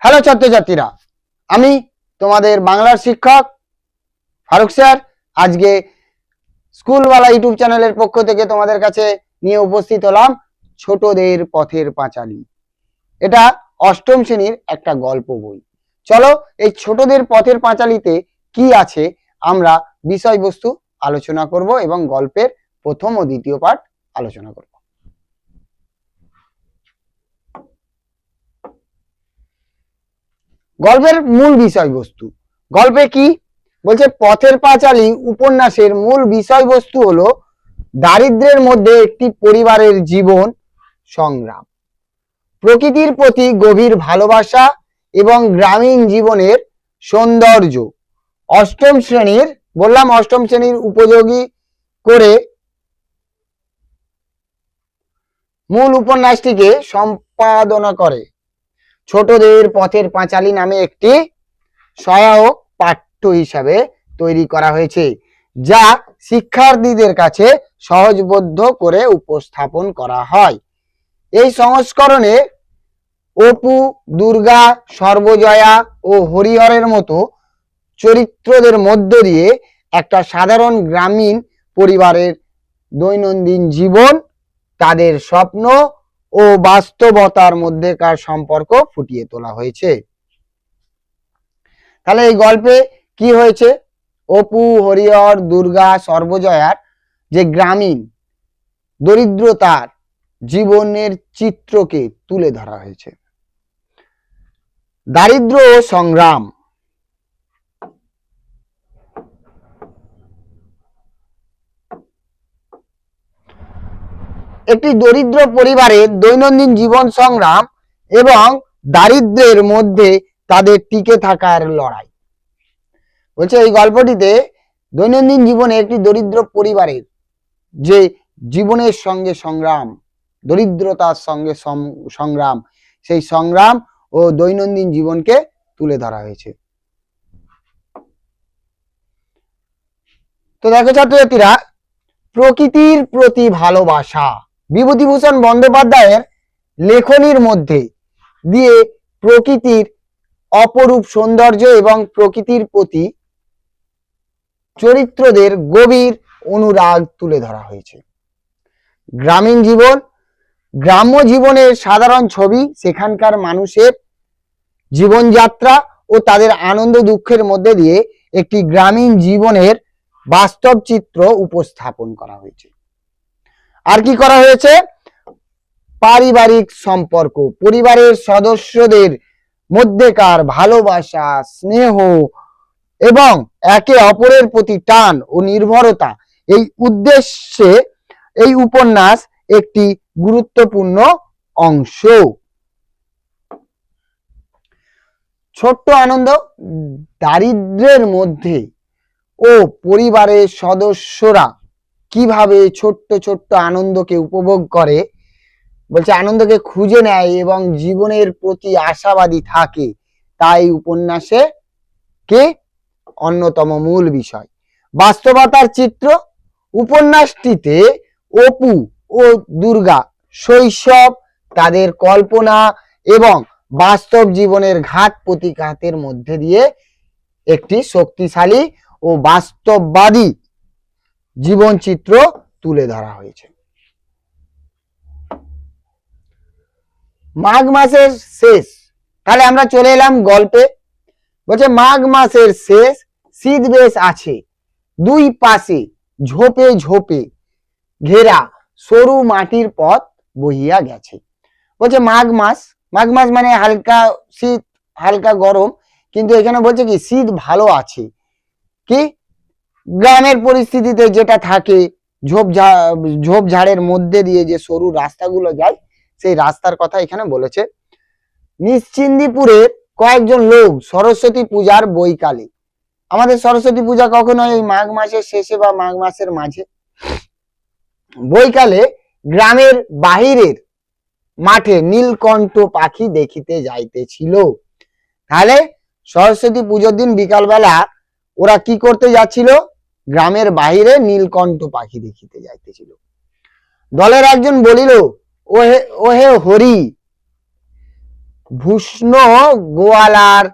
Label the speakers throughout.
Speaker 1: Hello ছাত্রছাত্রীরা, আমি তোমাদের বাংলার শিক্ষক ফারুক স্যার আজকে স্কুলওয়ালা ইউটিউব চ্যানেলের পক্ষ থেকে তোমাদের কাছে নিয়ে উপস্থিত হলাম ছোটদের পথের পাঁচালী। এটা অষ্টম শ্রেণীর একটা গল্প বই। চলো এই ছোটদের পথের পাঁচালীতে কি আছে আমরা বিষয়বস্তু আলোচনা করব এবং গল্পের প্রথম ও দ্বিতীয় পার্ট আলোচনা করব। গল্পের মূল বিষয়বস্তু, গল্পে কি বলছে? পথের পাঁচালী উপন্যাসের মূল বিষয়বস্তু হলো দারিদ্র্যের মধ্যে একটি পরিবারের জীবন সংগ্রাম, প্রকৃতির প্রতি গভীর ভালোবাসা এবং গ্রামীণ জীবনের সৌন্দর্য। অষ্টম শ্রেণীর উপযোগী করে মূল উপন্যাসটিকে সম্পাদনা করে ছোটদের পথের পাঁচালী নামে একটি সহায়ক পাঠ্য হিসাবে তৈরি করা হয়েছে, যা শিক্ষার্থীদের কাছে সহজবোধ্য করে উপস্থাপন করা হয়। এই সংস্করণে অপু, দুর্গা, সর্বজয়া ও হরিহরের মতো চরিত্রদের মধ্য দিয়ে একটা সাধারণ গ্রামীণ পরিবারের দৈনন্দিন জীবন, তাদের স্বপ্ন ও বাস্তবতার মধ্যেকার সম্পর্ক ফুটিয়ে তোলা হয়েছে। তাহলে এই গল্পে কি হয়েছে? অপু, হরিহর, দুর্গা, সর্বজয়ার যে গ্রামীণ দরিদ্রতার জীবনের চিত্রকে তুলে ধরা হয়েছে। দারিদ্র ও সংগ্রাম। একটি দরিদ্র পরিবারের দৈনন্দিন জীবন সংগ্রাম এবং দারিদ্র্যের মধ্যে তাদের টিকে থাকার লড়াই। বলছে এই গল্পটিতে দৈনন্দিন জীবনে একটি দরিদ্র পরিবারের যে জীবনের সঙ্গে সংগ্রাম, দরিদ্রতার সঙ্গে সংগ্রাম, সেই সংগ্রাম ও দৈনন্দিন জীবনকে তুলে ধরা হয়েছে। তো দেখো ছাত্রছাত্রীরা, প্রকৃতির প্রতি ভালোবাসা। বিভূতিভূষণ বন্দ্যোপাধ্যায়ের লেখনীর মধ্যে দিয়ে প্রকৃতির অপরূপ সৌন্দর্য এবং প্রকৃতির প্রতি চরিত্রদের গভীর অনুরাগ তুলে ধরা হয়েছে। গ্রামীণ জীবন, গ্রাম্য জীবনের সাধারণ ছবি, সেখানকার মানুষের জীবনযাত্রা ও তাদের আনন্দ দুঃখের মধ্যে দিয়ে একটি গ্রামীণ জীবনের বাস্তব চিত্র উপস্থাপন করা হয়েছে। আর কি করা হয়েছে? পারিবারিক সম্পর্ক, পরিবারের সদস্যদের মধ্যেকার ভালোবাসা, স্নেহ এবং একে অপরের প্রতি টান ও নির্ভরতা, এই উদ্দেশ্যে এই উপন্যাস একটি গুরুত্বপূর্ণ অংশ। ছোট্ট আনন্দ। দারিদ্র্যের মধ্যে ও পরিবারের সদস্যরা কিভাবে ছোট্ট ছোট্ট আনন্দকে উপভোগ করে, বলছে আনন্দকে খুঁজে নেয় এবং জীবনের প্রতি আশাবাদী থাকে, তাই উপন্যাসে কে অন্যতম মূল বিষয়। বাস্তবতার চিত্র। উপন্যাসটিতে অপু ও দুর্গা শৈশব, তাদের কল্পনা এবং বাস্তব জীবনের ঘাত প্রতিঘাতের মধ্যে দিয়ে একটি শক্তিশালী ও বাস্তববাদী জীবন চিত্র তুলে ধরা হয়েছে। মাঘ মাসের শেষ। তাহলে আমরা চলে এলাম গল্পে। বলছে মাঘ মাসের শেষ, শীত বেশ আছে, দুই পাশে ঝোপে ঝোপে ঘেরা সরু মাটির পথ বহিয়া গেছে। বলছে মাঘ মাস মানে হালকা শীত, হালকা গরম, কিন্তু এখানে বলছে কি শীত ভালো আছে। কি গ্রামের পরিস্থিতিতে যেটা থাকে, ঝোপঝাড়ের মধ্যে দিয়ে যে সরু রাস্তাগুলো যায়, সেই রাস্তার কথা এখানে বলেছে। নিশ্চিন্দিপুরের কয়েকজন লোক সরস্বতী পূজার বৈকালে, আমাদের সরস্বতী পূজা কখনো এই মাঘ মাসের শেষে বা মাঘ মাসের মাঝে, বৈকালে গ্রামের বাহিরের মাঠে নীলকণ্ঠ পাখি দেখিতে যাইতেছিল। তাহলে সরস্বতী পুজোর দিন বিকালবেলা ওরা কি করতে যাচ্ছিল? গ্রামের বাহিরে নীলকণ্ঠ পাখি দেখিতে যাইতেছিল। দলের একজন বলিল, ওহে হরি, ভূষ্ণ গোয়ালার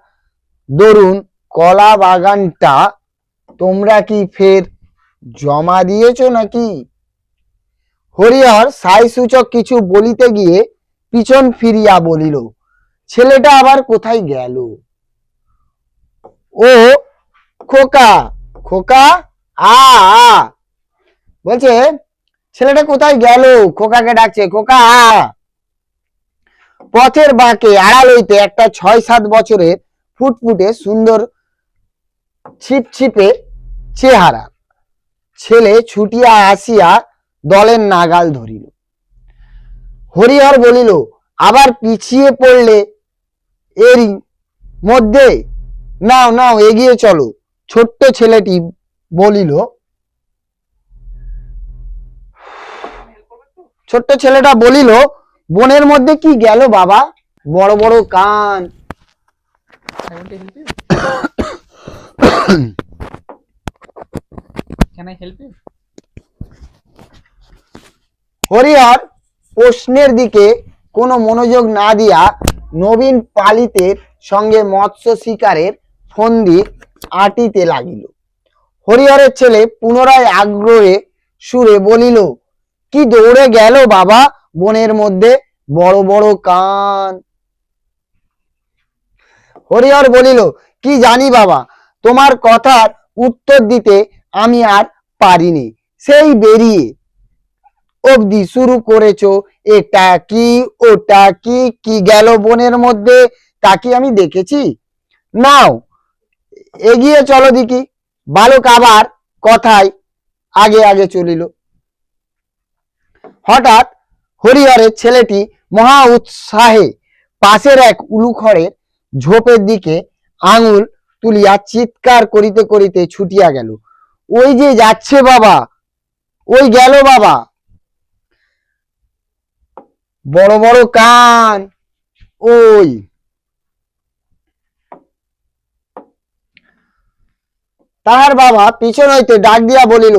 Speaker 1: দরুন কলা বাগানটা তোমরা কি ফের জমা দিয়েছো নাকি? হরিহর সাই সূচক কিছু বলিতে গিয়ে পিছন ফিরিয়া বলিল, ছেলেটা আবার কোথায় গেল? ও খোকা, খোকা আ আ বলছে, ছেলেটা কোথায় গেল? খোকাকে ডাকছে, খোকা আ। পথের বাঁকে আড়াল হইতে একটা ৬-৭ বছরের ফুটফুটে সুন্দর ছিপছিপে চেহারা ছেলে ছুটিয়া আসিয়া দলের নাগাল ধরিল। হরিহর বলিল, আবার পিছিয়ে পড়লে এরই মধ্যে, নাও নাও এগিয়ে চলো। ছোট্ট ছেলেটি বলিল, ছোট্ট ছেলেটা বলিল, বনের মধ্যে কি গেল বাবা? বড় বড় কান।
Speaker 2: Can I help you?
Speaker 1: Harihar প্রশ্নের দিকে কোনো মনোযোগ না দিয়া নবীন পালিতের সঙ্গে মৎস্য শিকারের ফন্দি আটিতে লাগিল। হরিহরের ছেলে পুনরায় আগ্রহে সুরে বলিল, কি দৌড়ে গেল বাবা বনের মধ্যে? বড় বড় কান। হরিহর বলিল, কি জানি বাবা, তোমার কথার উত্তর দিতে আমি আর পারিনি। সেই বেরিয়ে অবধি শুরু করেছো এটা কি ওটা কি, কি গেল বনের মধ্যে তা কি আমি দেখেছি? নাও এগিয়ে চলো দেখি। বালক আবার কথায় আগে আগে চলিল। হঠাৎ হরিহরের ছেলেটি মহা উৎসাহে পাশের এক উলুখড়ের ঝোপের দিকে আঙুল তুলিয়া চিৎকার করিতে করিতে ছুটিয়া গেল, ওই যে যাচ্ছে বাবা, ওই গেল বাবা, বড় বড় কান ওই। তাহার বাবা পিছন হইতে ডাক দিয়া বলিল,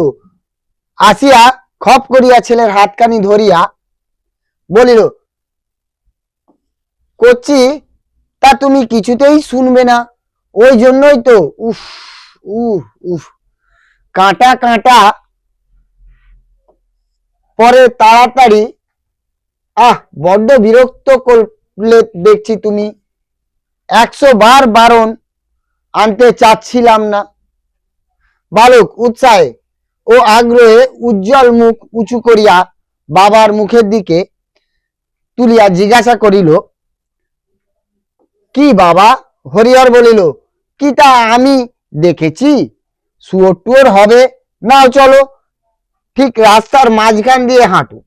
Speaker 1: আসিয়া খপ করিয়া ছেলের হাতখানি ধরিয়া বলিল, করছি তা তুমি কিছুতেই শুনবে না, ওই জন্যই তো উফ উফ উফ কাঁটা কাঁটা পরে তাড়াতাড়ি। বড্ড বিরক্ত করলে দেখছি তুমি। 100 বার বারণ আনতে চাচ্ছিলাম না। বালক উৎসাহে ও আগ্রহে উজ্জ্বল মুখ উঁচু করিয়া বাবার মুখের দিকে তুলিয়া জিজ্ঞাসা করিল, কি বাবা? হরিহর বলিল, কি তা আমি দেখেছি? শুয়োর টুয়োর হবে? নাও চলো, ঠিক রাস্তার মাঝখান দিয়ে হাঁটো।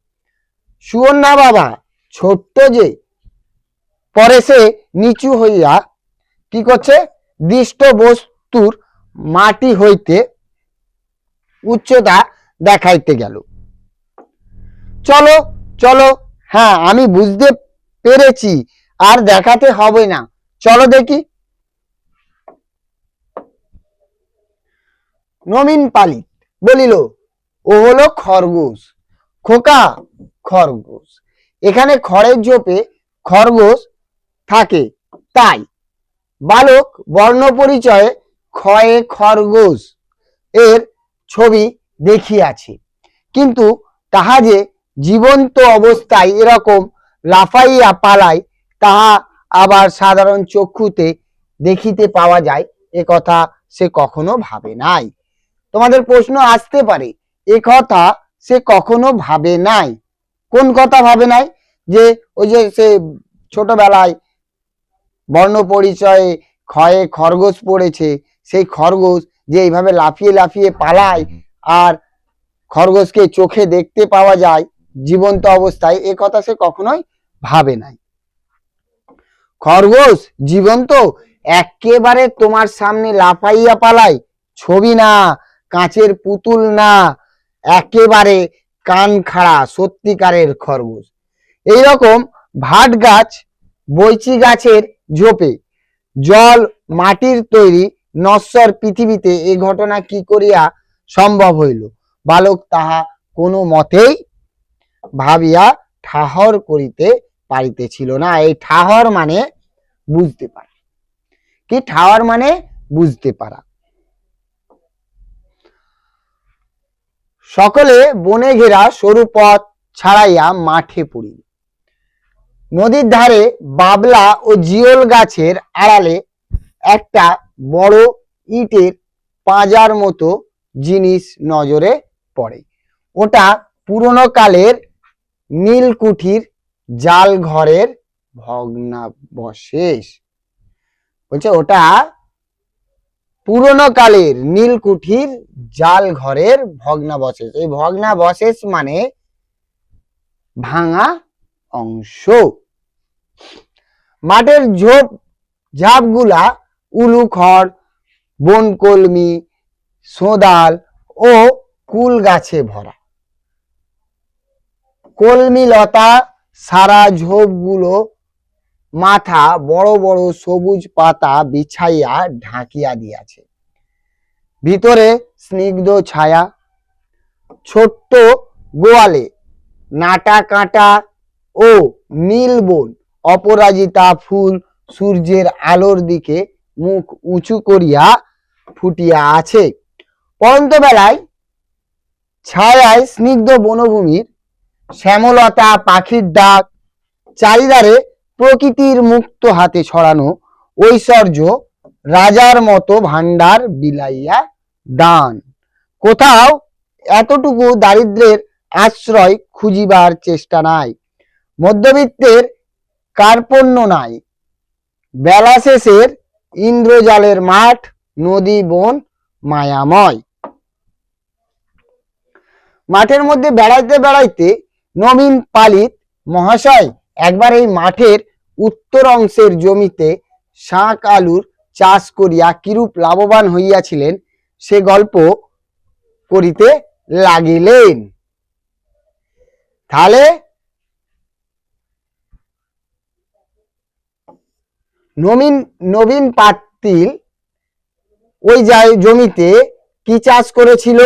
Speaker 1: শুয়োর না বাবা, ছোট্ট যে। পরে সে নিচু হইয়া কি করছে, দৃষ্ট বস্তুর মাটি হইতে উচ্চতা দেখাইতে গেল। চলো চলো, হ্যাঁ আমি বুঝতে পেরেছি, আর দেখাতে হবে না, চলো দেখি। নবীন পালিত বলিল, ও হলো খরগোশ। খোকা, খরগোশ। এখানে খড়ের ঝোপে খরগোশ থাকে তাই। বালক বর্ণ পরিচয়ে খয়ে খরগোশ এর ছবি দেখিয়াছে, কিন্তু তাহা যে জীবন্ত অবস্থায় এরকম লাফাইয়া পালায় তাহা আবার সাধারণ চক্ষুতে দেখিতে পাওয়া যায় এ কথা সে কখনো ভাবে নাই। তোমাদের প্রশ্ন আসতে পারে, এ কথা সে কখনো ভাবে নাই। কোন কথা ভাবে নাই? যে ওই যে সে ছোটবেলায় বর্ণ পরিচয়ে ক্ষয়ে খরগোশ পড়েছে, সেই খরগোশ যে এইভাবে লাফিয়ে লাফিয়ে পালায় আর খরগোশকে চোখে দেখতে পাওয়া যায় জীবন্ত অবস্থায়, এ কথা সে কখনোই ভাবে নাই। খরগোশ জীবন্ত একেবারে তোমার সামনে লাফাইয়া পালায়, ছবি না, কাঁচের পুতুল না, একেবারে কান খাড়া সত্যিকারের খরগোশ। এইরকম ভাট গাছ, বৈচি গাছের ঝোপে, জল মাটির তৈরি নশ্বর পৃথিবীতে এ ঘটনা কি করিয়া সম্ভব হইল? বালক তাহা কোনো মতেই ভাবিয়া ঠাহর করিতে পারিতেছিল না। এই ঠাহর মানে বুঝতে পারা। কি ঠাওয়ার মানে বুঝতে পারা। সকলে বনে ঘেরা সরু পথ ছাড়াইয়া মাঠে পড়িল। নদীর ধারে বাবলা ও জিওল গাছের আড়ালে একটা বড় ইটের পাঁজার মতো জিনিস নজরে পড়ে। ওটা পুরনো কালের নীলকুঠির জাল ঘরের ভগ্নাবশেষ। বলছে ওটা পুরনো কালের নীলকুঠির জাল ঘরের ভগ্নাবশেষ। এই ভগ্নাবশেষ মানে ভাঙা অংশ। মাঠের ঝোপ ঝাপগুলা উলু খড়, বনকলমি, সোদাল ও কুল গাছে ভরা। কলমি লতা সারা ঝোপগুলো মাথা বড় বড় সবুজ পাতা বিছাইয়া ঢাকিয়া দিয়াছে। ভিতরে স্নিগ্ধ ছায়া। ছোট্ট গোয়ালে নাটা কাঁটা ও নীলবন অপরাজিতা ফুল সূর্যের আলোর দিকে মুখ উঁচু করিয়া ফুটিয়া আছে। পরন্ত বেলায় ছায়ায় স্নিগ্ধ বনভূমির শ্যামলতা, পাখির ডাক, চারিধারে প্রকৃতির মুক্ত হাতে ছড়ানো ঐশ্বর্য রাজার মতো ভান্ডার বিলাইয়া দান। কোথাও এতটুকু দারিদ্রের আশ্রয় খুঁজিবার চেষ্টা নাই, মধ্যবিত্তের কার্পণ্য নাই। বেলা শেষের ইন্দ্রজালের মাঠ, নদী, বন মায়াময়। মাঠের মধ্যে বেড়াইতে বেড়াইতে নবীন পালিত মহাশয় একবার এই মাঠের উত্তর অংশের জমিতে শাক আলুর চাষ করিয়া কিরূপ লাভবান হইয়াছিলেন সে গল্প করিতে লাগিলেন। তাহলে নবীন পাতিল ওই জমিতে কি চাষ করেছিল?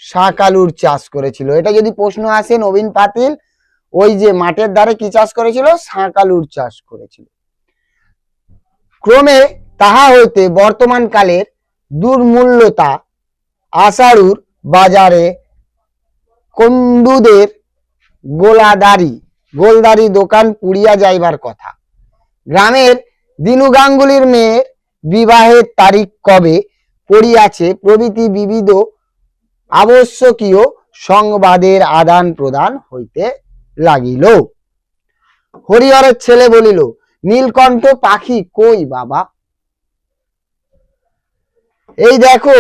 Speaker 1: শাক আলুর চাষ করেছিল। এটা যদি প্রশ্ন আসে, নবীন পাতিল ওই যে মাঠের ধারে কি চাষ করেছিল? শাক আলুর চাষ করেছিল। ক্রমে তাহা হইতে বর্তমান কালের দুর্মূল্যতা আষাঢ়ুর বাজারে কন্দুদের গোলদারি দোকান পুড়িয়া যাইবার কথা। গ্রামের দিনু গাঙ্গুলির মেয়ের বিবাহের তারিখ কবে পড়িয়াছে প্রভৃতি বিবিধ আবশ্যকীয় সংবাদের আদান প্রদান হইতে লাগিল। হরিহরের ছেলে বলিল, নীলকণ্ঠ পাখি কই বাবা? এই দেখো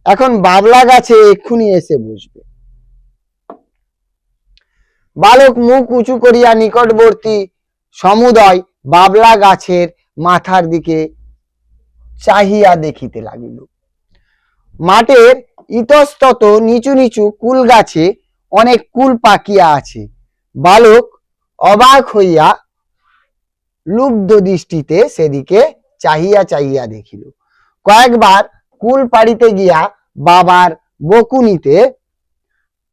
Speaker 1: এখন বাবলা গাছে এক্ষুনি এসে বসবে। বালক মুখ উঁচু করিয়া নিকটবর্তী সমুদয় বাবলা গাছের মাথার দিকে চাহিয়া দেখিতে লাগিল। মাঠের ইতস্তত নিচু নিচু কুল গাছে অনেক কুল পাকিয়া আছে। বালক অবাক হইয়া লুব্ধ দৃষ্টিতে সেদিকে চাহিয়া চাহিয়া দেখিল। কয়েকবার কুল পাড়িতে গিয়া বাবার বকুনিতে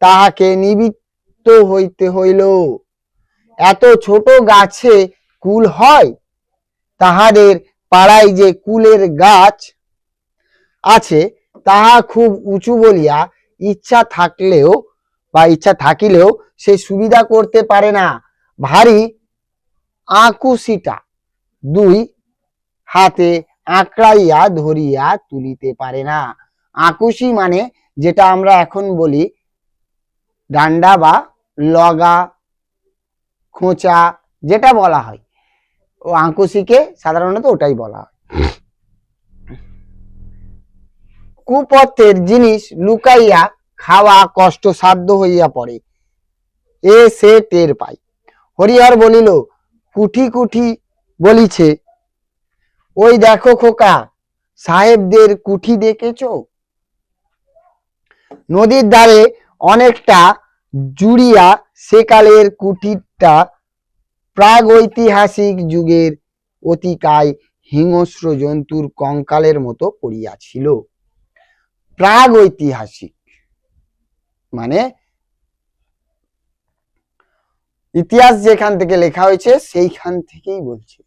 Speaker 1: তাহাকে নিবৃত্ত হইতে হইল। এত ছোট গাছে কুল হয়? তাহাদের পাড়ায় যে কুলের গাছ আছে তাহা খুব উঁচু বলিয়া ইচ্ছা থাকিলেও সে সুবিধা করতে পারে না। ভারী আকুশিটা দুই হাতে আঁকড়াইয়া ধরিয়া তুলিতে পারে না। আকুশি মানে যেটা আমরা এখন বলি ডান্ডা বা লগা, খোঁচা যেটা বলা হয়, ও আকুশিকে সাধারণত ওটাই বলা হয়। কুপথের জিনিস লুকাইয়া খাওয়া কষ্টসাধ্য হইয়া পড়ে, এ সে টের পায়। হরিহর বলিল, কুঠি কুঠি বলিছে, ওই দেখো খোকা, সাহেবদের কুঠি দেখেছ? নদীর ধারে অনেকটা জুড়িয়া সেকালের কুঠিরটা প্রাগৈতিহাসিক যুগের অতিকায় হিংস্র জন্তুর কঙ্কালের মতো পড়িয়াছিল। প্রাগৈতিহাসিক মানে ইতিহাস যেখান থেকে লেখা হয়েছে সেইখান থেকেই বলছে।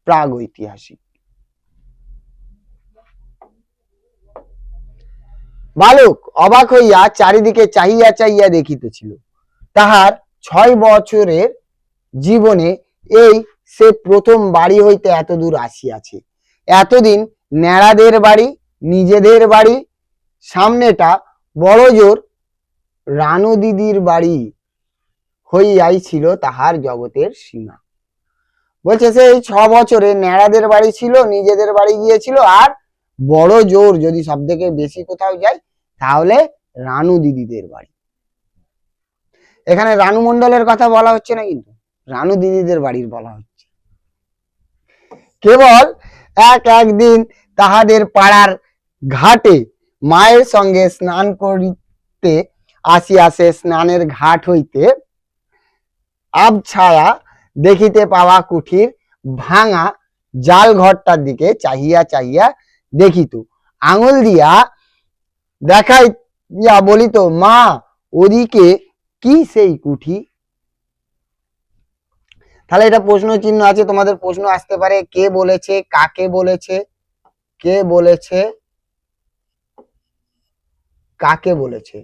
Speaker 1: প্রাগৈতিহাসিক। বালক অবাক হইয়া চারিদিকে চাহিয়া চাহিয়া দেখিতেছিল। তাহার 6 বছরের জীবনে এই সে প্রথম বাড়ি হইতে এত দূর আসিয়াছে। এতদিন ন্যাড়াদের বাড়ি, নিজেদের বাড়ি, সামনেটা বড় জোর রানু দিদির বাড়ি হইয়াই ছিল তাহার জগতের সীমা। বলছে সে এই 6 বছরে ন্যাড়াদের বাড়ি ছিল, নিজেদের বাড়ি গিয়েছিল, আর বড় জোর যদি সব থেকে বেশি কোথাও যায় তাহলে রানু দিদিদের বাড়ি। এখানে রানু মণ্ডলের কথা বলা হচ্ছে না, কিন্তু রানু দিদিদের বাড়ির বলা হচ্ছে। কেবল একদিন তাহাদের পাড়ার ঘাটে মায়ের সঙ্গে স্নান করিতে আসিয়াছে, স্নানের ঘাট হইতে আবছায়া দেখিতে পাওয়া কুঠির ভাঙা জাল ঘরটার দিকে চাহিয়া চাহিয়া দেখিত, আঙুল দিয়া দেখাইয়া বলিত, মা ওদিকে কি সেই কুঠি? তাহলে এটা প্রশ্ন চিহ্ন আছে, তোমাদের প্রশ্ন আসতে পারে কে বলেছে, কাকে বলেছে, কে বলেছে, কাকে বলেছে।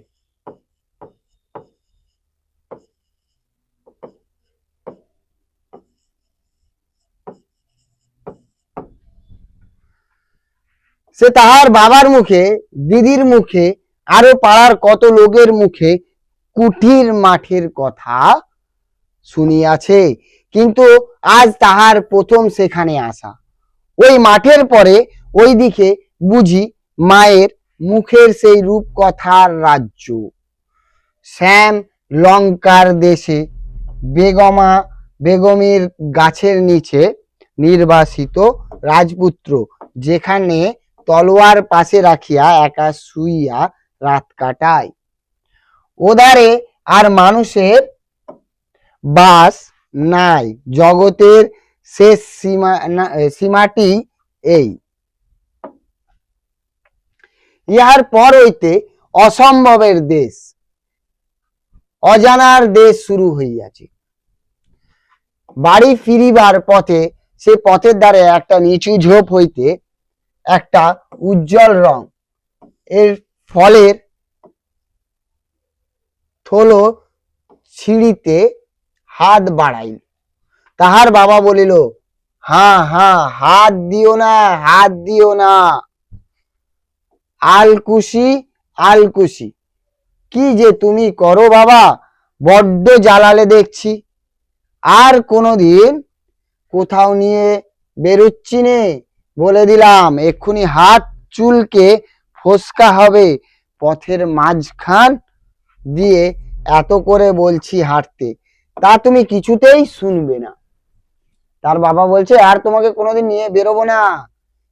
Speaker 1: সে তাহার বাবার মুখে, দিদির মুখে, আরো পাড়ার কত লোকের মুখে কুঠির মাঠের কথা শুনিয়াছে, কিন্তু আজ তাহার প্রথম সেখানে আসা। ওই মাঠের পরে ওই দিকে বুঝি মায়ের মুখের সেই রূপকথার রাজ্য। শ্যাম লঙ্কার দেশে বেগমের গাছের নিচে নির্বাসিত রাজপুত্র, যেখানে তলোয়ার পাশে রাখিয়া একা শুইয়া রাত কাটায়। ওদারে আর মানুষের বাস নাই, জগতের শেষ সীমাটি এই। ইহার পর হইতে অসম্ভবের দেশ, অজানার দেশ শুরু হইয়াছে। বাড়ি ফিরিবার পথে সে পথের ধারে একটা নিচু ঝোপ হইতে একটা উজ্জ্বল রং এর ফলের থলো ছিঁড়িতে হাত বাড়াইল। তাহার বাবা বলিল, হাত দিও না, হাত দিও না, আলকুশি আলকুশি। কি যে তুমি করো বাবা, বড্ড জ্বালালে দেখছি। আর কোনোদিন কোথাও নিয়ে বেরোচ্ছি নে, বলে দিলাম। এক্ষুনি হাত চুলকে ফোসকা হবে। পথের মাঝখান দিয়ে এত করে বলছি হাঁটতে, তা তুমি কিছুতেই শুনবে না। তার বাবা বলছে, আর তোমাকে কোনোদিন নিয়ে বেরোবো না।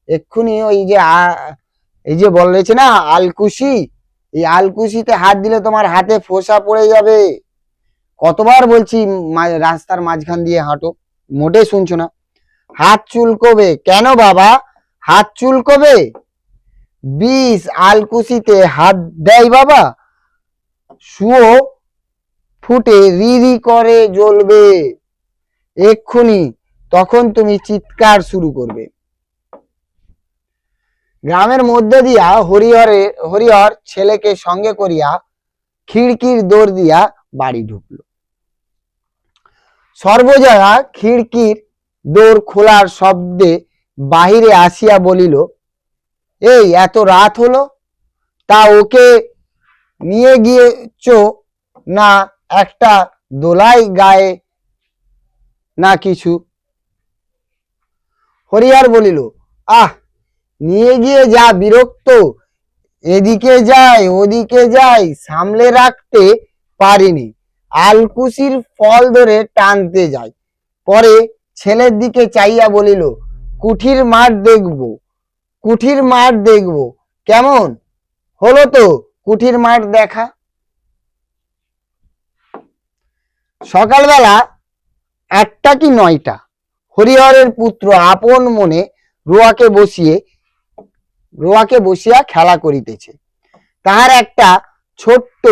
Speaker 1: এক্ষুনি এই যে বলেছে না আলকুশি, এই আলকুশিতে হাত দিলে তোমার হাতে ফোসা পড়ে যাবে। কতবার বলছি রাস্তার মাঝখান দিয়ে হাঁটো, মোটেই শুনছো না। হাত চুলকোবে। কেন বাবা হাত চুলকোবে? বিষ আলকুশিতে হাত দেয় বাবা, শুয়ো ফুটে রি করে জ্বলবে এক্ষুনি, তখন তুমি চিৎকার শুরু করবে। গ্রামের মধ্যে দিয়া হরিহর ছেলেকে সঙ্গে করিয়া খিড়কির দৌড় দিয়া বাড়ি ঢুকলো। সর্বজয়া খিড়কির দৌড় খোলার শব্দে বাহিরে আসিয়া বলিল, এই এত রাত হলো, তা ওকে নিয়ে গিয়েছ না একটা দোলাই গায়ে না কিছু? হরিহর বলিল, নিয়ে গিয়ে যা বিরক্ত, এদিকে যাই ওদিকে যাই, সামলে রাখতে পারিনি। আলকুশির ফল ধরে টানতে যাই। পরে ছেলের দিকে চাইয়া বলিল, কুঠির মাঠ দেখব, কুঠির মাঠ দেখব। কেমন হলো তো কুঠির মাঠ দেখা? সকালবেলা 8টা কি 9টা, হরিহরের পুত্র আপন মনে রোয়াকে বসিয়া খেলা করিতেছে। তাহার একটা ছোট্ট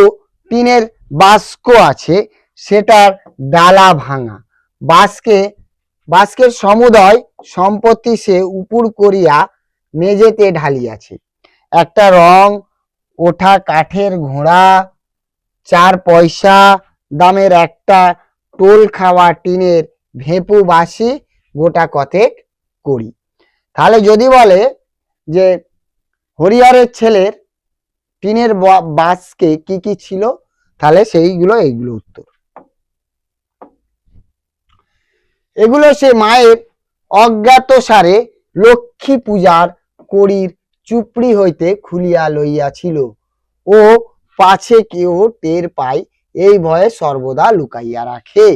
Speaker 1: টিনের বাস্ক আছে, সেটার ডালা ভাঙা। বাস্কে বাস্কের সমুদয় সম্পত্তি সে উপুর করিয়া মেঝেতে ঢালিয়াছে। একটা রং ওঠা কাঠের ঘোড়া, 4 পয়সা দামের একটা টোল খাওয়া টিনের ভেপু বাসি, গোটা কতেক করি। তাহলে যদি বলে যে হরিহরের ছেলের টিনের বাস্কে কি কি ছিল, তাহলে সেইগুলো এইগুলো উত্তর। এগুলো সে মায়ের অজ্ঞাতসারে লক্ষ্মী পূজার কড়ির চুপড়ি হইতে খুলিয়া লইয়াছিল ও পাছে কেউ টের পায় এই ভয়ে সর্বদা লুকাইয়া রাখে।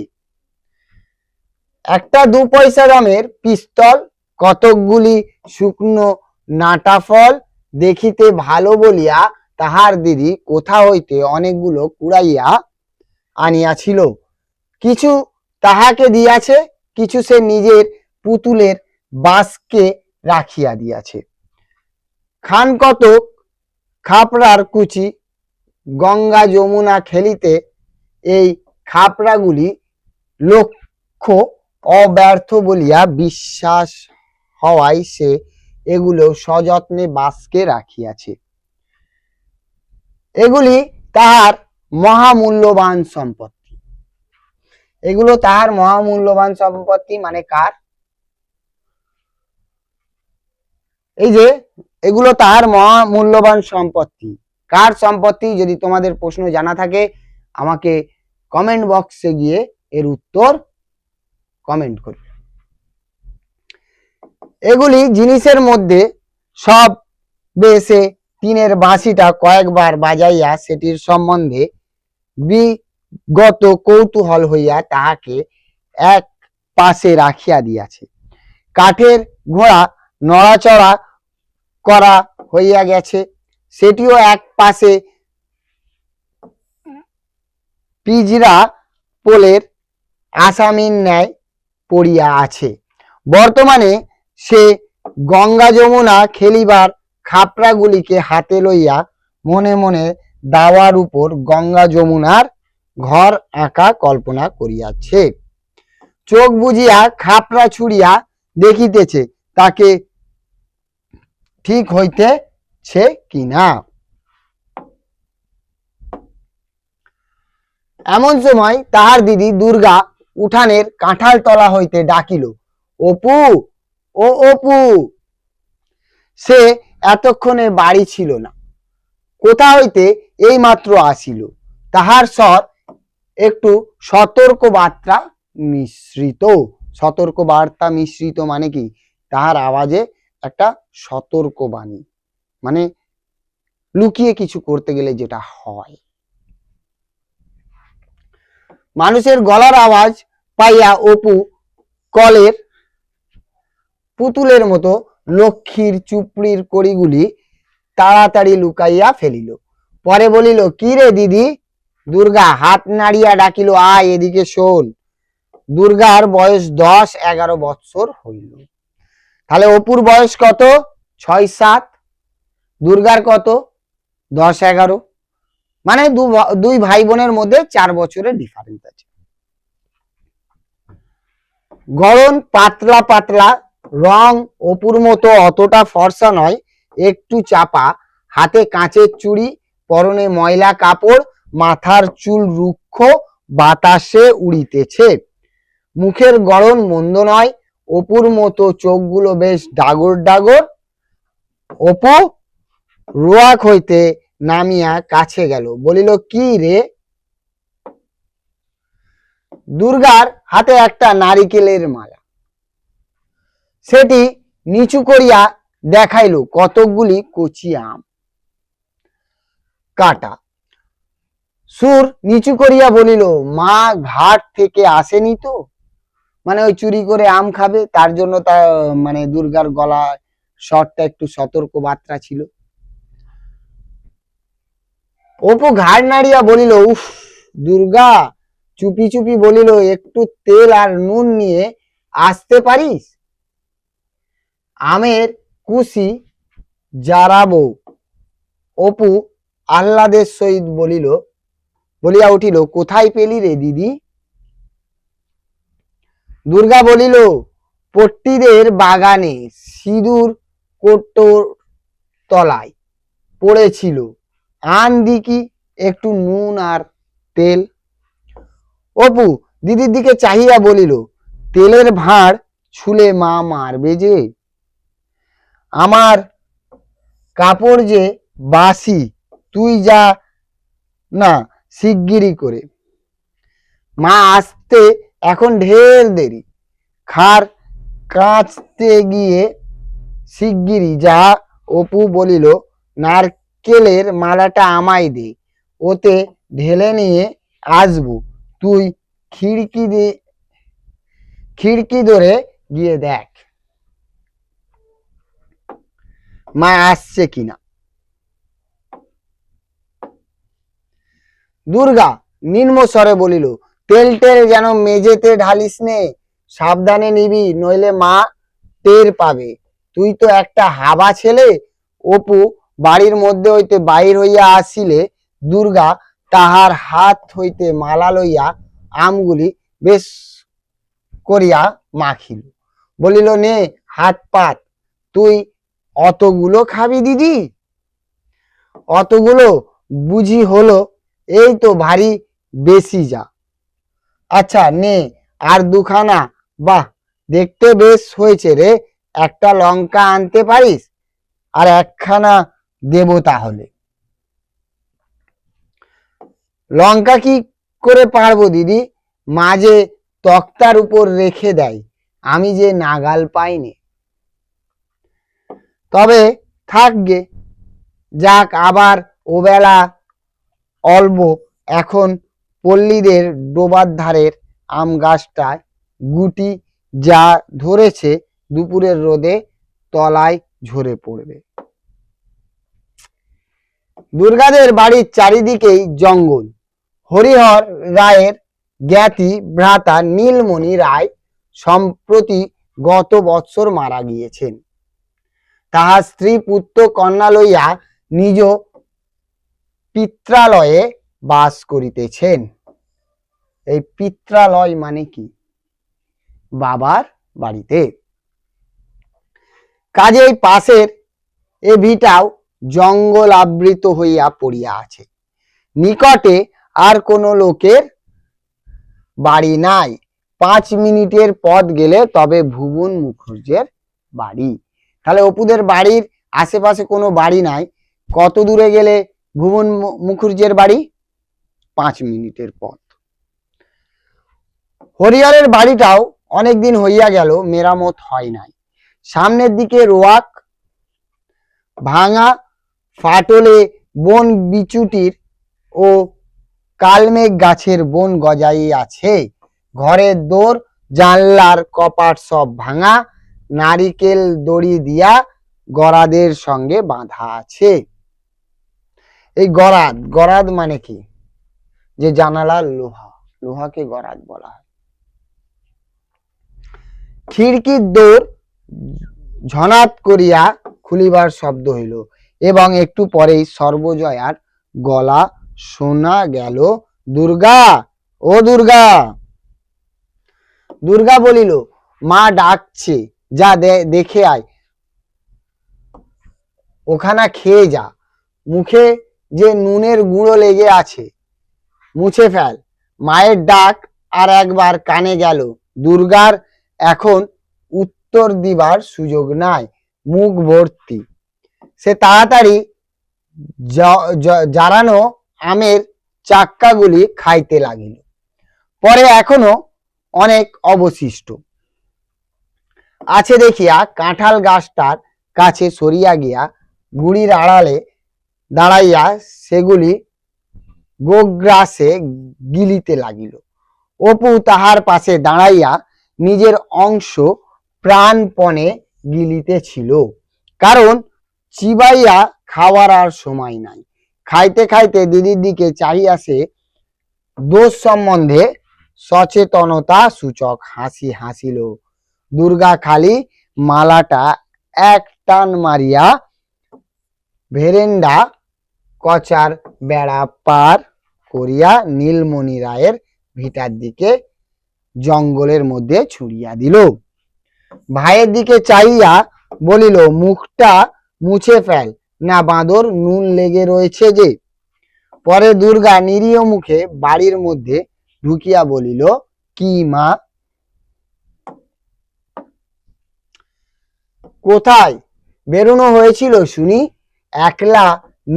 Speaker 1: একটা 2 পয়সা দামের পিস্তল, কতকগুলি শুকনো নাটা ফল দেখিতে ভালো বলিয়া তাহার দিদি কোথা হইতে অনেকগুলো কুড়াইয়া আনিয়াছিল। কিছু তাহাকে দিয়াছে, কিছু সে নিজের পুতুলের বাস্কে রাখিয়া দিয়াছে। খান কতক খাপড়ার কুচি, গঙ্গা যমুনা খেলিতে এই খাপড়াগুলি লক্ষ্য অব্যর্থ বলিয়া বিশ্বাস হওয়ায় সে এগুলো সযত্নে বাস্কে রাখিয়াছে। এগুলি তাহার মহামূল্যবান সম্পত্তি। এগুলো তাহার মহামূল্যবান সম্পত্তি মানে কার? এই যে এগুলো তাহার মহামূল্যবান সম্পত্তি। কার সম্পত্তি? যদি তোমাদের প্রশ্ন জানা থাকে আমাকে কমেন্ট বক্সে গিয়ে এর উত্তর কমেন্ট করবে। এগুলি জিনিসের মধ্যে সব বেশে টিনের বাঁশিটা কয়েকবার বাজাইয়া সেটির সম্বন্ধে বিগত কৌতূহল হইয়া তাহাকে এক পাশে রাখিয়া দিয়াছে। কাঠের ঘোড়া নড়াচড়া করা হইয়া গেছে, সেটিও এক পাশে পিজরা পোলের আসামির ন্যায় পড়িয়া আছে। বর্তমানে সে গঙ্গা যমুনা খেলিবার খাপড়াগুলিকে হাতে লইয়া মনে মনে দাওয়ার উপর গঙ্গা যমুনার ঘর আঁকা কল্পনা করিয়াছে। চোখ বুজিয়া খাপড়া ছুড়িয়া দেখিতেছে তাকে ঠিক হইতেছে কিনা। এমন সময় তাহার দিদি দুর্গা উঠানের কাঁঠাল তলা হইতে ডাকিল, অপু, ও অপু। সে এতক্ষণে বাড়ি ছিল না, কোথা হইতে এই মাত্র আসিল। তাহার স্বর একটু সতর্ক বার্তা মিশ্রিত। সতর্ক বার্তা মিশ্রিত মানে কি? তাহার আওয়াজে একটা সতর্ক বাণী, মানে লুকিয়ে কিছু করতে গেলে যেটা হয়। মানুষের গলার আওয়াজ পাইয়া অপু কলের পুতুলের মতো লক্ষ্মীর চুপড়ির কড়িগুলি তাড়াতাড়ি লুকাইয়া ফেলিল। পরে বলিল, কি রে দিদি? দুর্গা হাত নাড়িয়া ডাকিল, আয় এদিকে শোন। দুর্গার বয়স 10-11 বৎসর হইল। তাহলে অপুর বয়স কত? 6-7। দুর্গার কত? 10-11। মানে দুই ভাই বোনের মধ্যে 4 বছরের ডিফারেন্স আছে। গড়ন পাতলা পাতলা, রং অপুর মতো অতটা ফর্সা নয়, একটু চাপা, হাতে কাঁচের চুড়ি, পরনে ময়লা কাপড়, মাথার চুল রুক্ষ, বাতাসে উড়িতেছে। মুখের গড়ন মন্দ নয়, অপুর মতো চোখগুলো বেশ ডাগর ডাগর। অপু রোয়াক হইতে নামিয়া কাছে গেল, বলিল, কি রে? দুর্গার হাতে একটা নারিকেলের মালা, সেটি নিচু করিয়া দেখাইল কতকগুলি কচি আম কাটা। সুর নিচু করিয়া বলিল, মা ঘাট থেকে আসেনি তো? মানে ওই চুরি করে আম খাবে, তার জন্য তা মানে দুর্গার গলা স্বরটা একটু সতর্ক বার্তা ছিল। অপু ঘাড় নাড়িয়া বলিল, উফ। দুর্গা চুপি চুপি বলিল, একটু তেল আর নুন নিয়ে আসতে পারিস? আমের কুশি জারাবো। অপু আহ্লাদের সহিত বলিয়া উঠিল, কোথায় পেলি রে দিদি? দুর্গা বলিল, পট্টিদের বাগানে সিঁদুর কোটোর তলায় পড়েছিল, আন দিকি একটু নুন আর তেল। অপু দিদির দিকে চাহিয়া বলিল, তেলের ভাঁড় ছুলে মা মারবে যে, আমার কাপড় যে বাসি, তুই যা না শিগগিরি করে, মা আসতে এখন ঢের দেরি, খার কাঁচতে গিয়ে শিগগিরি যা। অপু বলিল, নারকেলের মালাটা আমায় দে, ওতে ঢেলে নিয়ে আসবো, তুই খিড়কি ধরে গিয়ে দেখ মা আসছে কিনা। দুর্গা নিম্ন স্বরে বলিল, তেল টেল যেন মেঝেতে ঢালিস নে, সাবধানে নিবি, নইলে মা টের পাবে, তুই তো একটা হাবা ছেলে। অপু বাড়ির মধ্যে হইতে বাহির হইয়া আসিলে দুর্গা তাহার হাত হইতে মালা লইয়া আমগুলি বেশ করিয়া মাখিল, বলিল, নে হাত পাত, তুই অতগুলো খাবি দিদি? অতগুলো বুঝি হলো, এই তো ভারী বেশি যা। আচ্ছা নে আর দুখানা, বাহ দেখতে বেশ হয়েছে রে, একটা লঙ্কা আনতে পারিস? আর একখানা দেব তাহলে। লঙ্কা কি করে পারবো দিদি, মা যে তক্তার উপর রেখে দেয়, আমি যে নাগাল পাইনি। তবে থাকগে, যাক আবার ওবেলা অল্প, এখন পল্লীদের ডোবার ধারের আম গাছটায় গুটি যা ধরেছে, দুপুরের রোদে তলায় ঝরে পড়বে। দুর্গাদের বাড়ির চারিদিকেই জঙ্গল। হরিহর রায়ের জ্ঞাতি ভ্রাতা নীলমণি রায় সম্প্রতি গত বৎসর মারা গিয়েছেন। তাহার স্ত্রী পুত্র কন্যা লইয়া নিজ পিত্রালয়ে বাস করিতেছেন। এই পিত্রালয় মানে কি? বাবার বাড়িতে। কাজেই পাশের এ ভিটাও জঙ্গল আবৃত হইয়া পড়িয়া আছে, নিকটে আর কোনো লোকের বাড়ি নাই। 5 মিনিটের পথ গেলে তবে ভুবন মুখুজ্জের বাড়ি। তাহলে অপুদের বাড়ির আশেপাশে কোনো বাড়ি নাই, কত দূরে গেলে ভুবন মুখুজ্জের বাড়ি? 5 মিনিটের পথ। হরিহরের বাড়িটাও অনেকদিন হইয়া গেল মেরামত হয় নাই। সামনের দিকে রোয়াক ভাঙা ফাটলে বন বিচুটির ও কালমেঘ গাছের বন গজাইয়াছে, ঘরের দোর জানলার কপাট সব ভাঙা, নারিকেল দড়ি দিয়া গরাদের সঙ্গে বাঁধা আছে। এই গরাদ মানে কি? যে জানালার লোহা, লোহাকে গরাদ বলা হয়। খিড়কির দোর ঝনাত করিয়া খুলিবার শব্দ হইল, এবং একটু পরেই সর্বজয়ার গলা শোনা গেল, দুর্গা, ও দুর্গা। দুর্গা বলিল, মা ডাকছে, যা দেখে আয়, ওখানা খেয়ে যা, মুখে যে নুনের গুঁড়ো লেগে আছে, মুছে ফেল। মায়ের ডাক আর একবার কানে গেল। দুর্গার এখন উত্তর দিবার সুযোগ নাই, মুখ ভর্তি। সে তাড়াতাড়ি জারানো আমের চাক্কাগুলি খাইতে লাগিল। পরে এখনো অনেক অবশিষ্ট আছে দেখিয়া কাঁঠাল গাছটার কাছে সরিয়া গিয়া গুড়ির আড়ালে দাঁড়াইয়া সেগুলি গোগ্রাসে গিলিতে লাগিল। অপু তাহার পাশে দাঁড়াইয়া নিজের অংশ প্রাণপণে গিলিতেছিল, কারণ চিবাইয়া খাওয়ার আর সময় নাই। খাইতে খাইতে দিদির দিকে চাহিয়া সে দোষ সম্বন্ধে সচেতনতা সূচক হাসি হাসিল। দুর্গা খালি মালাটা এক টান মারিয়া ভেরেন্ডা কচার বেড়া পার করিয়া নীলমণি রায়ের ভিটার দিকে জঙ্গলের মধ্যে ছুড়িয়া দিল। ভাইয়ের দিকে চাইয়া বলিল, মুখটা মুছে ফেল না, বাঁদর, নুন লেগে রয়েছে যে। পরে দুর্গা নিরীহ মুখে বাড়ির মধ্যে ঢুকিয়া বলিল, কি মা? কোথায় বেরোনো হয়েছিল শুনি? একলা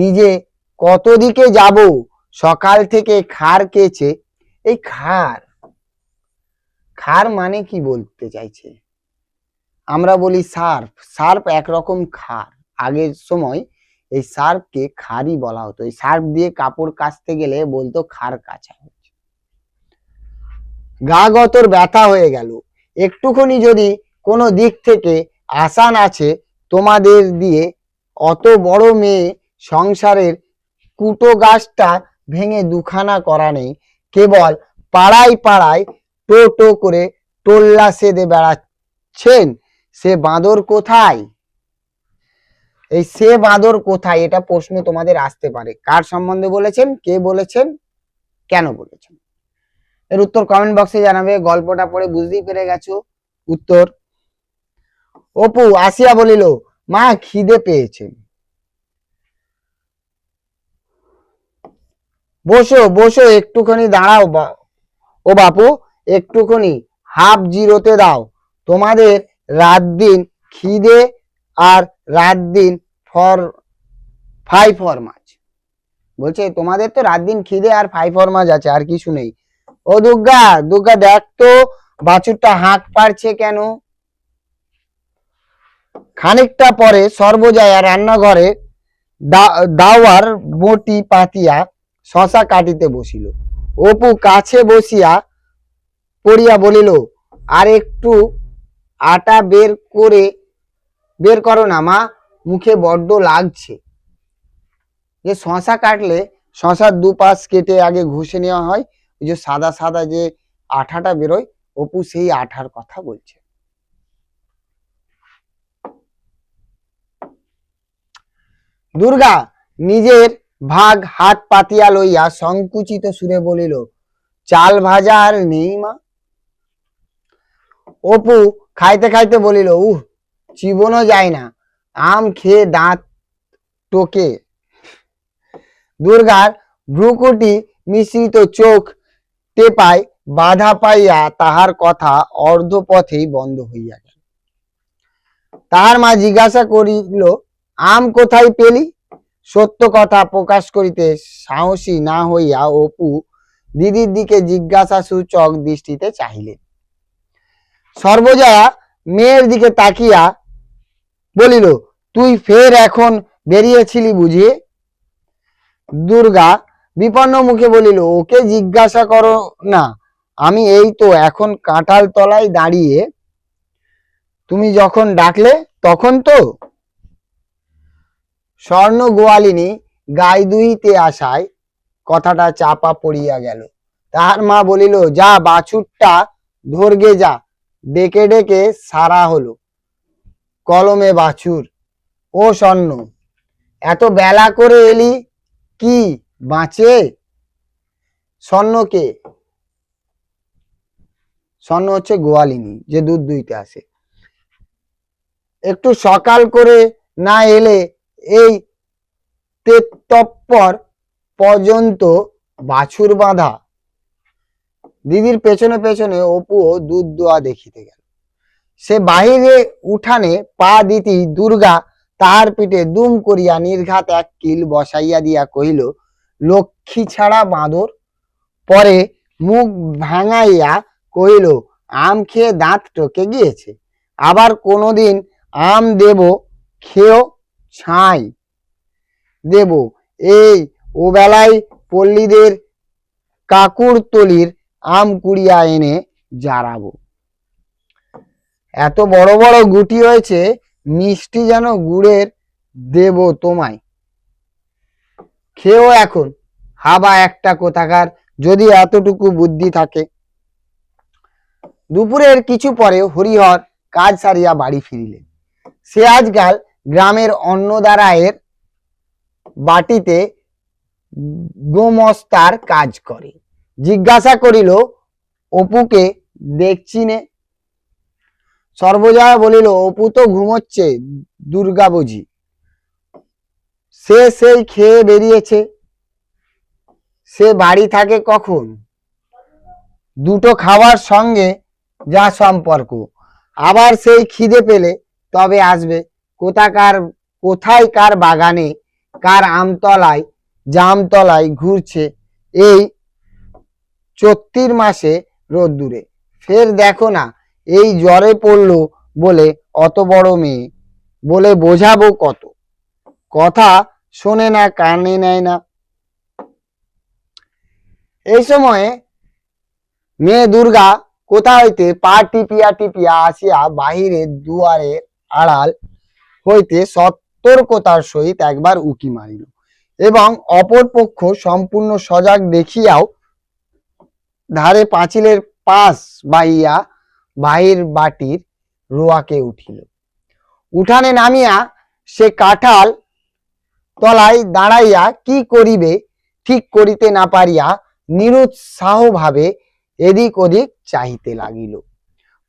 Speaker 1: নিজে কত দিকে যাব? সকাল থেকে খার খেয়েছে। এই খার, খার মানে কি বলতে চাইছে? আমরা বলি সার্ফ। সার্ফ একরকম খার। আগের সময় এই সার্ফকে খারই বলা হতো। এই সার্ফ দিয়ে কাপড় কাচতে গেলে বলতো খার কাচা হচ্ছে। গা গতর ব্যথা হয়ে গেল। একটুখানি যদি কোনো দিক থেকে আসান আছে তোমাদের দিয়ে, অত বড় মেয়ে সংসারের কুটো গাছটা ভেঙে দুখানা করা নেই, কেবল পাড়ায় পাড়ায় টো টো করে টোল্লা সেদে বেড়াচ্ছেন। সে বাঁদর কোথায়? এই সে বাঁদর কোথায়, এটা প্রশ্ন তোমাদের আসতে পারে। কার সম্বন্ধে বলেছেন, কে বলেছেন, কেন বলেছেন? এর উত্তর কমেন্ট বক্সে জানাবে। গল্পটা পড়ে বুঝতেই পেরে গেছো উত্তর। অপু আসিয়া বলিল, মা খিদে পেয়েছে। বসো বসো, একটুখানি দাঁড়াও ও বাপু, একটুখানি হাফ জিরোতে দাও। তোমাদের রাত দিন খিদে আর রাত দিন ফাই ফরমাস বলছে। তোমাদের তো রাত দিন খিদে আর ফাই ফরমাস আছে, আর কিছু নেই। ও দুর্গা, দুর্গা দেখ তো বাছুরটা হাঁক পারছে কেন? খানিকটা পরে সর্বজয়া রান্নাঘরে দাওয়ার বটি পাতিয়া শশা কাটিতে বসিল। অপু কাছে বসিয়া পড়িয়া বলিল, আর একটু আটা বের করো না মা, মুখে বড্ড লাগছে। যে শশা কাটলে শশার দুপাশ কেটে আগে ঘষে নেওয়া হয়, ওই যে সাদা সাদা যে আঠাটা বেরোয়, অপু সেই আঠার কথা বলছে। দুর্গা নিজের ভাগ হাত পাতিয়া লইয়া সংকুচিত সুরে বলিল, চাল ভাজা আর নেই মা? অপু খাইতে খাইতে বলিল, চিবনও যায় না, আম খেয়ে দাঁত টোকে। দুর্গার ভ্রুকুটি মিশ্রিত চোখ টেপায় বাধা পাইয়া তাহার কথা অর্ধপথেই বন্ধ হইয়া গেল। তাহার মা জিজ্ঞাসা করিল, আম কোথায় পেলি? সত্য কথা প্রকাশ করিতে সাহসী না হইয়া অপু দিদির দিকে জিজ্ঞাসা সূচক দৃষ্টিতে চাহিলেন। সর্বজয়া মেয়ের দিকে তাকিয়া বলিল, তুই ফের এখন বেরিয়েছিলি বুঝি? দুর্গা বিপন্ন মুখে বলিল, ওকে জিজ্ঞাসা করো না, আমি এই তো এখন কাঁঠাল তলায় দাঁড়িয়ে, তুমি যখন ডাকলে তখন তো। স্বর্ণ গোয়ালিনী গায়ে দুইতে আসায় কথাটা চাপা পড়িয়া গেল। তাহার মা বলিল, যা বাছুরটা ধরগে যা। ডেকে ডেকে সারা হলো। কলমে বাছুর, ও স্বর্ণ, এত বেলা করে এলি কি বাঁচে? স্বর্ণকে, স্বর্ণ হচ্ছে গোয়ালিনী যে দুধ দুইতে আসে। একটু সকাল করে না এলে এই তেতপ্পর পর্যন্ত বাছুর বাঁধা। দিদির পেছনে পেছনে অপুও দুধ দোয়া দেখিতে গেল। সে বাহিরে উঠানে পা দিতেই দুর্গা তাহার পিঠে দুম করিয়া নির্ঘাত এক কিল বসাইয়া দিয়া কহিল, লক্ষ্মী ছাড়া বাঁদর। পরে মুখ ভাঙাইয়া কহিল, আম খেয়ে দাঁত টকে গিয়েছে, আবার কোনোদিন আম দেব খেয়েও ছাই দেব, এই ও বেলায় পল্লীদের কাকুর তলির আম কুড়িয়া এনে জারাবো। এত বড় বড় গুটি হয়েছে, মিষ্টি যেন গুড়ের দেব তোমায়, খেয়েও এখন। হাবা একটা কোথাকার, যদি এতটুকু বুদ্ধি থাকে। দুপুরের কিছু পরে হরিহর কাজ সারিয়া বাড়ি ফিরিলেন। সে আজকাল গ্রামের অন্নদারায়ের বাটিতে গোমস্তার কাজ করে। জিজ্ঞাসা করিল, অপুকে দেখছি নে। সর্বজয়া বলিল, অপু তো ঘুমোচ্ছে, দুর্গা বুঝি। সে সেই খেয়ে বেরিয়েছে, সে বাড়ি থাকে কখন? দুটো খাওয়ার সঙ্গে যা সম্পর্ক। আবার সেই খিদে পেলে তবে আসবে। কোথায় কার বাগানে, কার আমতলায় জামতলায় ঘুরছে এই চৈত্র মাসে রোদ্দুরে। ফের দেখো না, এই জ্বরে পড়লো বলে অত বড় মেয়ে, বলে বোঝাবো কত, কথা শোনে না, কানে নেয় না। এই সময়ে মেয়ে দুর্গা কোথা হইতে পা টিপিয়া টিপিয়া আসিয়া বাহিরের দুয়ারের আড়াল হইতে সতর্কতার সহিত একবার উকি মারিল, এবং অপর পক্ষ সম্পূর্ণ সজাগ দেখিয়াও ধারে পাঁচিলের পাশ বাহিয়া বাহির বাটির রোয়াকে উঠিল। উঠানে নামিয়া সে কাঁঠাল তলায় দাঁড়াইয়া কি করিবে ঠিক করিতে না পারিয়া নিরুৎসাহ ভাবে এদিক ওদিক চাহিতে লাগিল।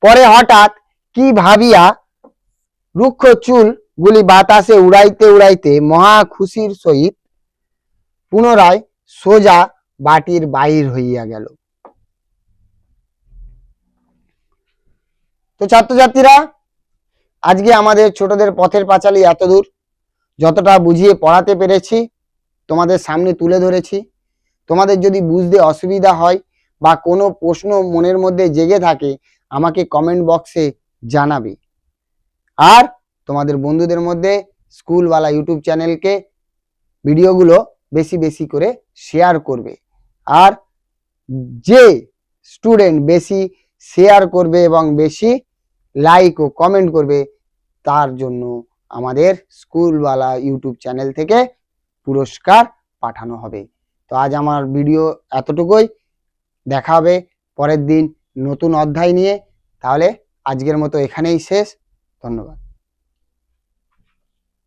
Speaker 1: পরে হঠাৎ কি ভাবিয়া রুক্ষ চুল গুলি বাতাসে উড়াইতে উড়াইতে মহা খুশির সহিত পুনরায় সোজা বাটির বাহির হইয়া গেল। তো ছাত্রছাত্রীরা, আজকে আমাদের ছোটদের পথের পাঁচালী এত দূর। যতটা বুঝিয়ে পড়াতে পেরেছি তোমাদের সামনে তুলে ধরেছি। তোমাদের যদি বুঝতে অসুবিধা হয় বা কোনো প্রশ্ন মনের মধ্যে জেগে থাকে, আমাকে কমেন্ট বক্সে জানাবে। আর তোমাদের বন্ধুদের মধ্যে স্কুলওয়ালা ইউটিউব চ্যানেলকে ভিডিওগুলো বেশি বেশি করে শেয়ার করবে। আর যে স্টুডেন্ট বেশি শেয়ার করবে এবং বেশি লাইক ও কমেন্ট করবে, তার জন্য আমাদের স্কুলওয়ালা ইউটিউব চ্যানেল থেকে পুরস্কার পাঠানো হবে। তো আজ আমার ভিডিও এতটুকুই। দেখা হবে পরের দিন নতুন অধ্যায় নিয়ে। তাহলে আজকের মতো এখানেই শেষ। ধন্যবাদ।